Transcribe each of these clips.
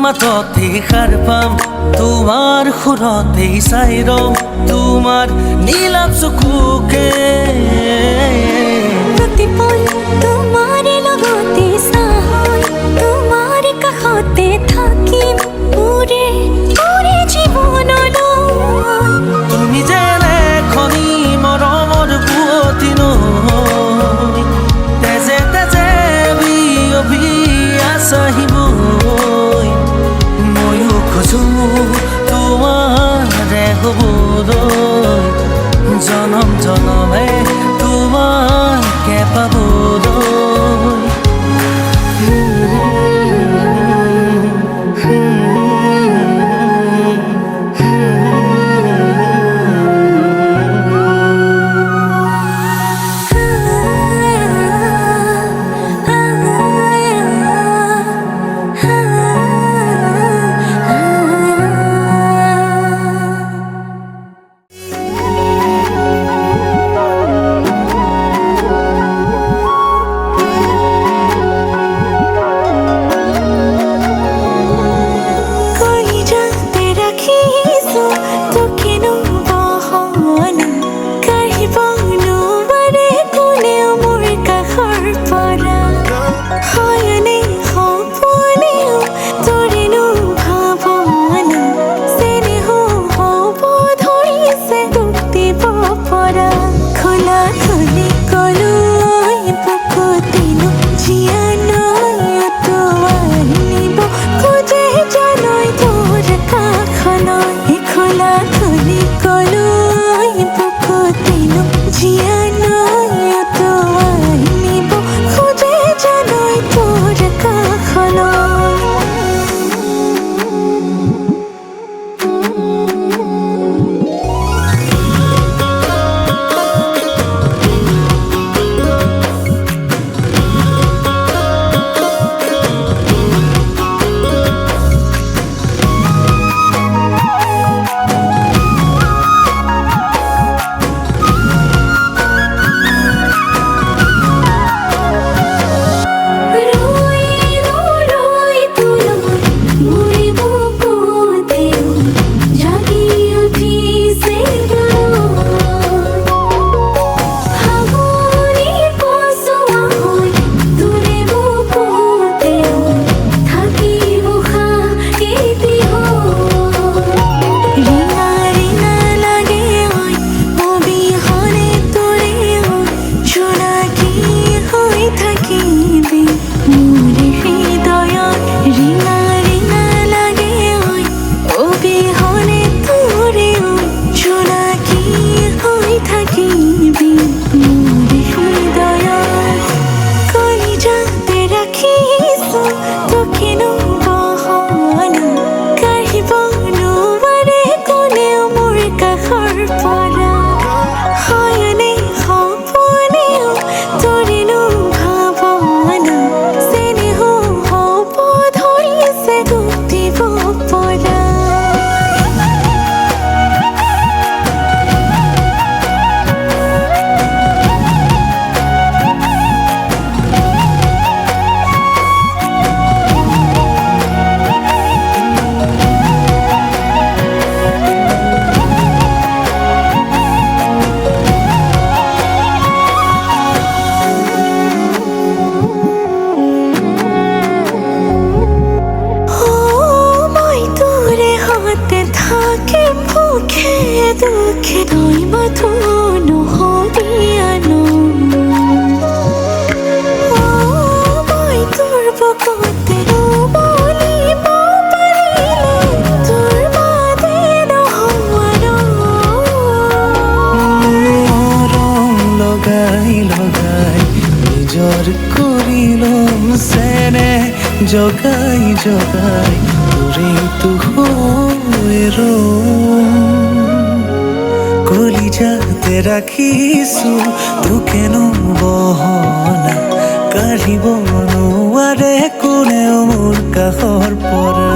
মাততে সাৰ পাম তোমাৰ সুৰতে চাই ৰম তোমাৰ নীলাভ চকুকে প্ৰতিপল তোমাৰ লগতে চাই তোমাৰ কাষতে থাকিম পুৰে পুৰে জীৱনলৈ তুমি যেনে খনি মৰমৰ বুৱতী নৈ তেজে তেজে বিয়পি আছাহিবই ময়ো খোজো তোমাৰে হ'বলৈ জনম জনমে তোমাকে পাবলৈ জগাই জগাই তোৰে তো হয়ে কলিজাতে ৰাখিছো তোকেনো বহনা কাঢ়িব নোৱাৰে কোনেও মোৰ কাষৰ পৰা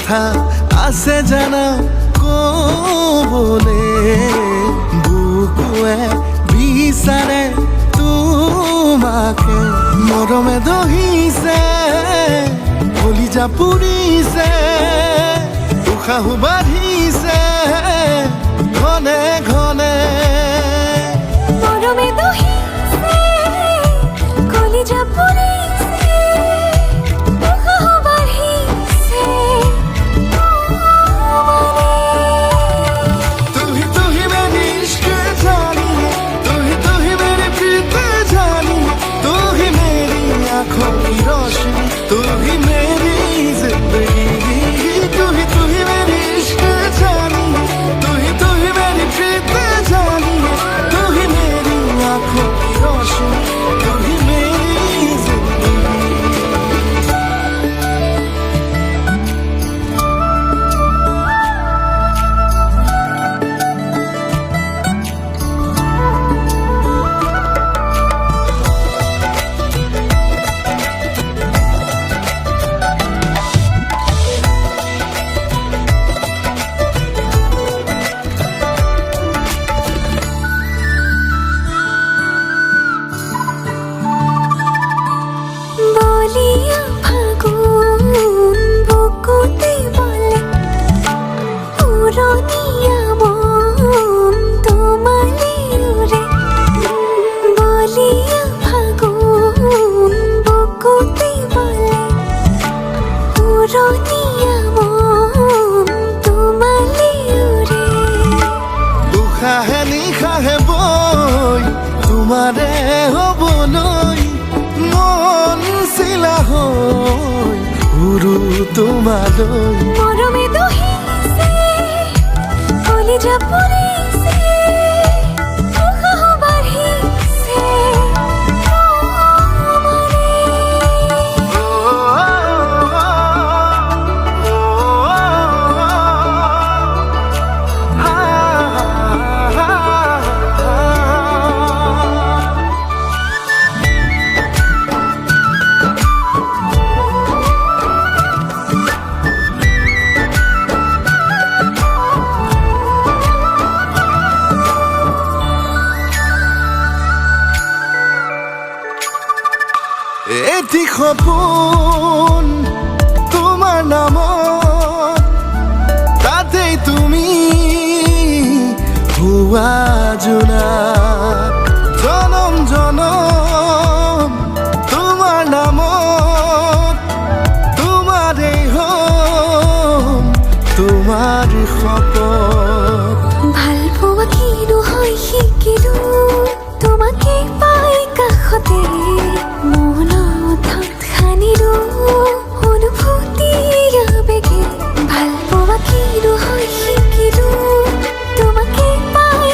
কথা আছে জানা কবলে বুকুৱে বিচাৰে তোমাকে মৰমে দহিছে কলিজা পুৰিছে উশাহো বাঢ়িছে ঘনে ঘনে মৰমে দহিছে কলিজা পুৰিছে উশাহ বাঢ়িছে तू ही मेरी इश्क जानी तू ही मेरी प्रीत जानी तू ही मेरी आंखों की रोशनी तू ही मेरी जिंदगी तू ही मेरी इश्क जानी तू ही मेरी प्रीत जानी तू ही मेरी आंखों की रोशनी तू ही मेरी जिंदगी বলিয়া ফাগুন বুকুতে বলে পুরনিয়া মন তোমালে উড়ে বলিয়া ফাগুন বুকুতে বলে পুরনিয়া মন তোমালে উড়ে উশাহে নিশাহে বৈ তোমাৰে হ'বলৈ মন চিলা হৈ উৰু তোমালৈ মৰমে দহিছে কলিজা পুৰিছে উশাহ বাঢ়িছে এটি সপোন তোমাৰ নামত তাতেই তুমি হোৱা জোনাক জনম জনম তোমাৰ নামত তোমাৰেই হ'ম তোমাৰ শপত ভাল পোৱা কিনো হয় শিকিলো তোমাকে পাই কাষতে মনত খানিলো অনুভূতি আবেগে ভাল পোৱা কিনো হয় শিকিলো তোমাকে পাই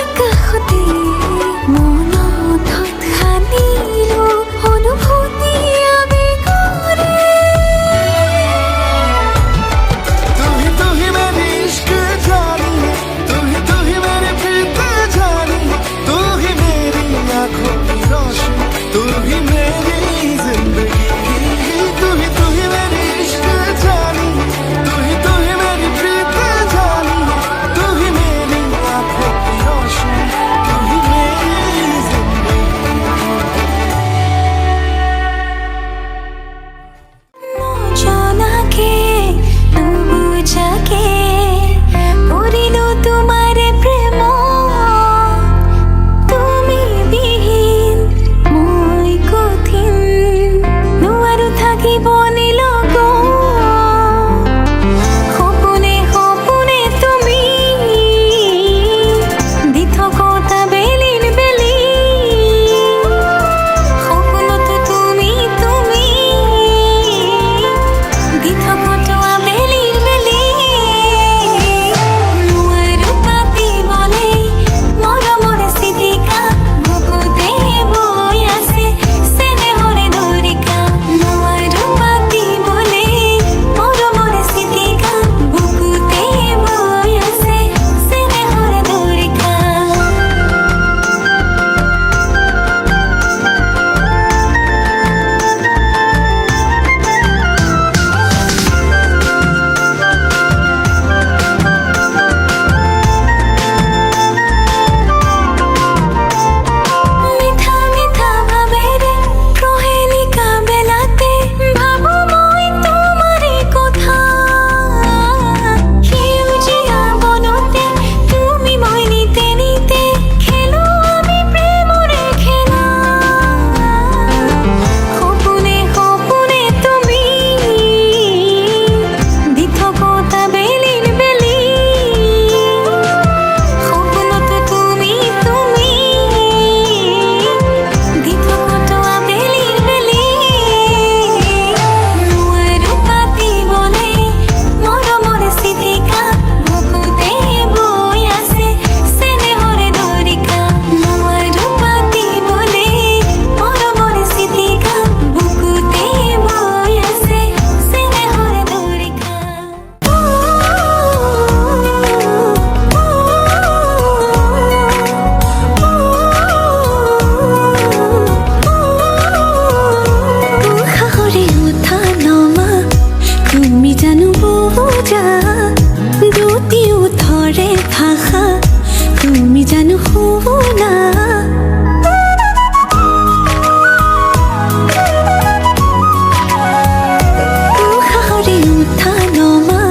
করে উঠা নমা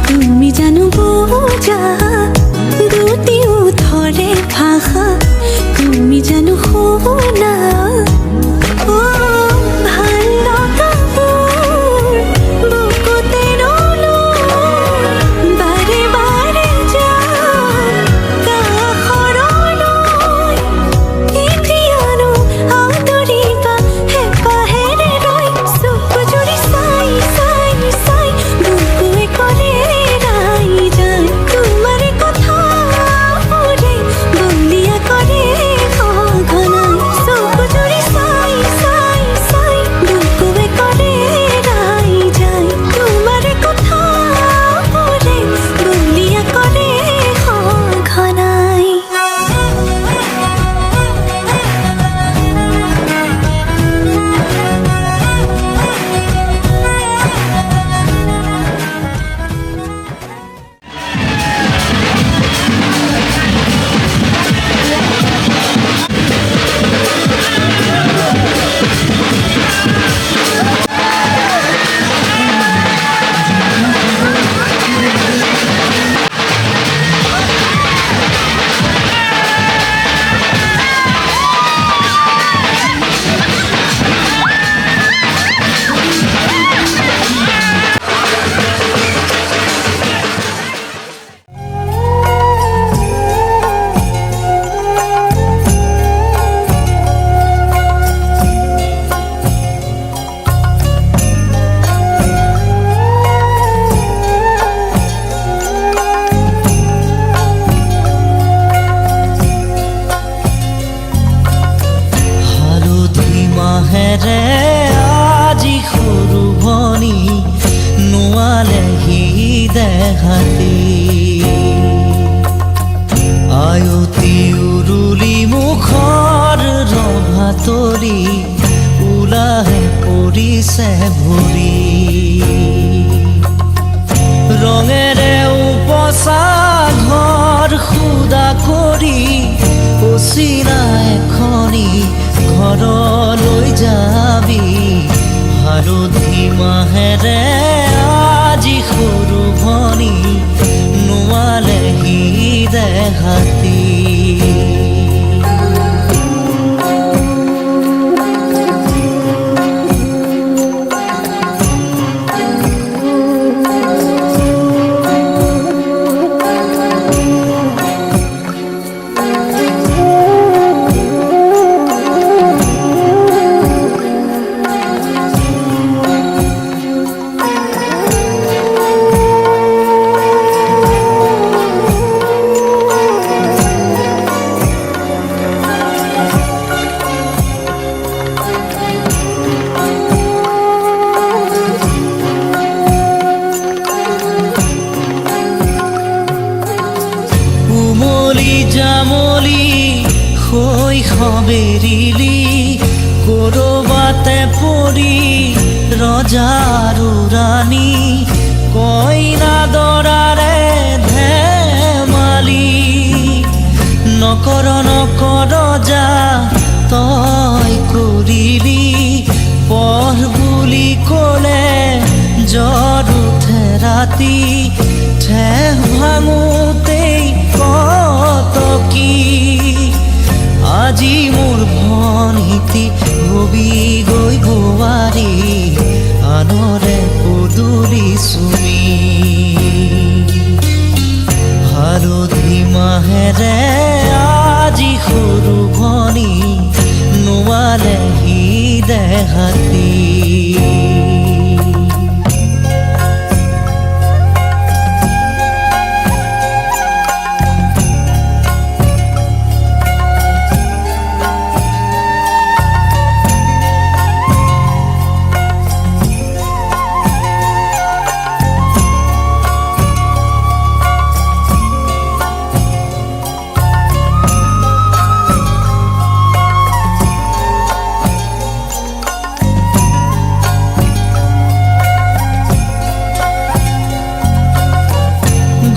তুমি জানো বোঝা দুটি উঠরে ভাষা তুমি জানো শুনা ও ভাল লগাবোৰ বুকুতে ৰলো বাৰে বাৰে যাম কাষৰলৈ এতিয়ানো আদৰিবা হেঁপাহেৰে ৰৈ চকু জুৰি চাই চাই চাই বুকুৱে কৰে এৰাই যায় তোমাৰে কথাবোৰে বলিয়া কৰে সঘনাই চকু জুৰি চাই চাই চাই বুকুৱে কৰে এৰাই যায় তোমাৰে কথাবোৰে বলিয়া কৰে সঘনাই হালধি মাহেৰে আজি সৰু ভনী নোৱালেহি দেখাতি আয়তি উৰুলি মুখৰ ৰভা তৰি ওলাহে পৰিছে ভৰি ৰঙেৰে উপচা ঘৰ সুদা কৰি অচিনা এখনি ঘৰলৈ যাবি হালধি মাহেৰে আজি সৰু ভনী নোৱালেহি দেখাতি জামলি শৈশৱেৰিলি কৰবাতে পৰি ৰজাৰো ৰাণী কইনা দৰাৰে ধেমালি নকৰ নকৰ যা তই কৰিলি পঢ় বুলি ক'লে জ্বৰ উঠে ৰাতি ঠেহ ভাঙোতেই কত কি আজি মোৰ ভনীতি হবি গৈ বোৱাৰী আনৰে পদূলি চুমি হালধি মাহেৰে আজি সৰু ভনী নোৱালেহি দেখাতি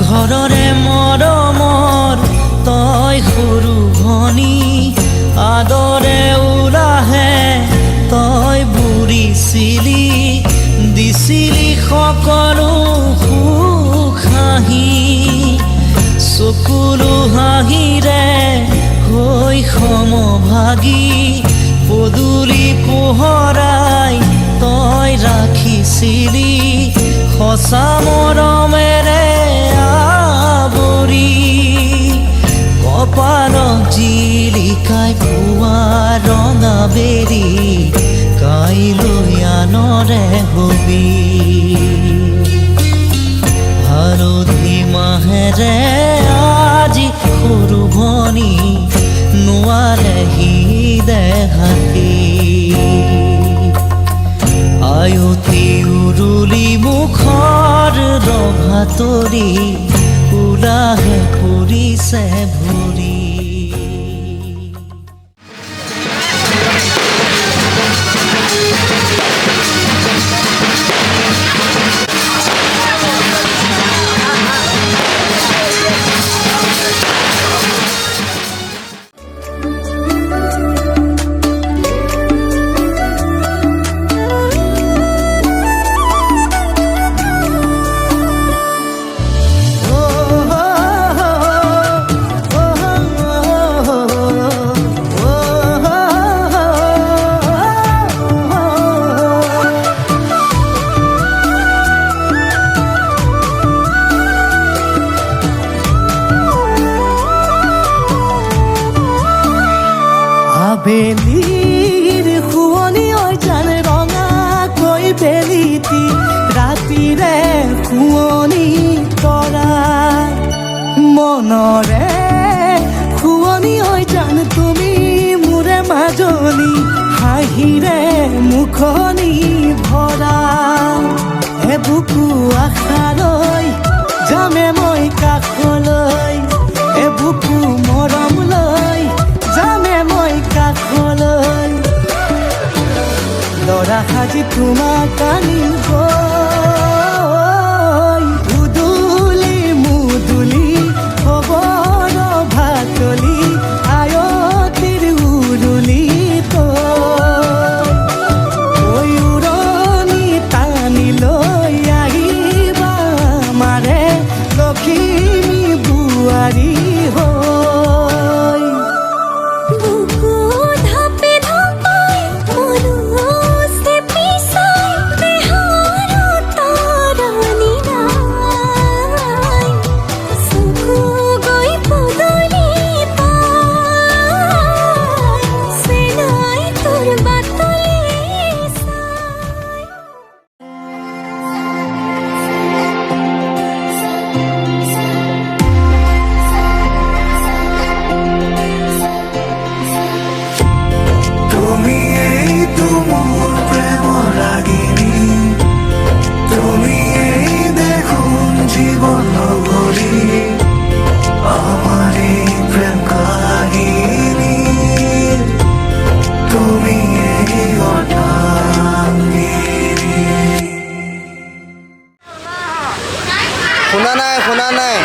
ঘৰৰে মৰমৰ তই সৰু ভনী আদৰে উলাহে তই বুঢ়িছিলি দিছিলি সকলো সুখ হাঁহি চকুলো হাঁহিৰে হৈ সমভাগী পদূলি পোহৰাই তই ৰাখিছিলি সঁচা মৰমেৰে আৱৰি কপালত জিলিকাই পুৱা ৰঙা বেৰি কাইলৈ আনৰে হবি হালধি মাহেৰে আজি সৰু ভনী নোৱাৰেহি দেহাতি আয়তি উৰুলি মুখৰ ৰভা তৰি উলাহে ফুৰিছে ভৰি বেলিৰ শুৱনি জান ৰঙাকৈ বেলিটি ৰাতিৰে শুৱনি তৰা মনৰে শুৱনি জান তুমি মোৰে মাজনী হাঁহিৰে মুখনি ভৰা এবুকু আশালৈ যামে মই কাষলৈ এবুকু মৰম লৈ যামে মই কাষলৈ লৰা সাজি তোমাক আনিব উদুলি মুদুলি খবৰ ভাতলি আয়তিৰ উৰুলি তই উৰণি টানি লৈ আহিবা মাৰে লখিমী বোৱাৰী হৈ বুকু ধাপে ধাপাই মনুষ্যে পিছাই দেহৰ তৰণি নাই চকু গৈ পদূলি পাই চেনাই তোৰ বাটলি চাই তুমি এইটো মোৰ প্ৰেমৰ ৰাগিনী তুমি এই দেখোন জীৱন নগৰী আমাৰ এই প্ৰেম কাহিনী তুমি এই অৰ্ধাংগিনী শুনা নাই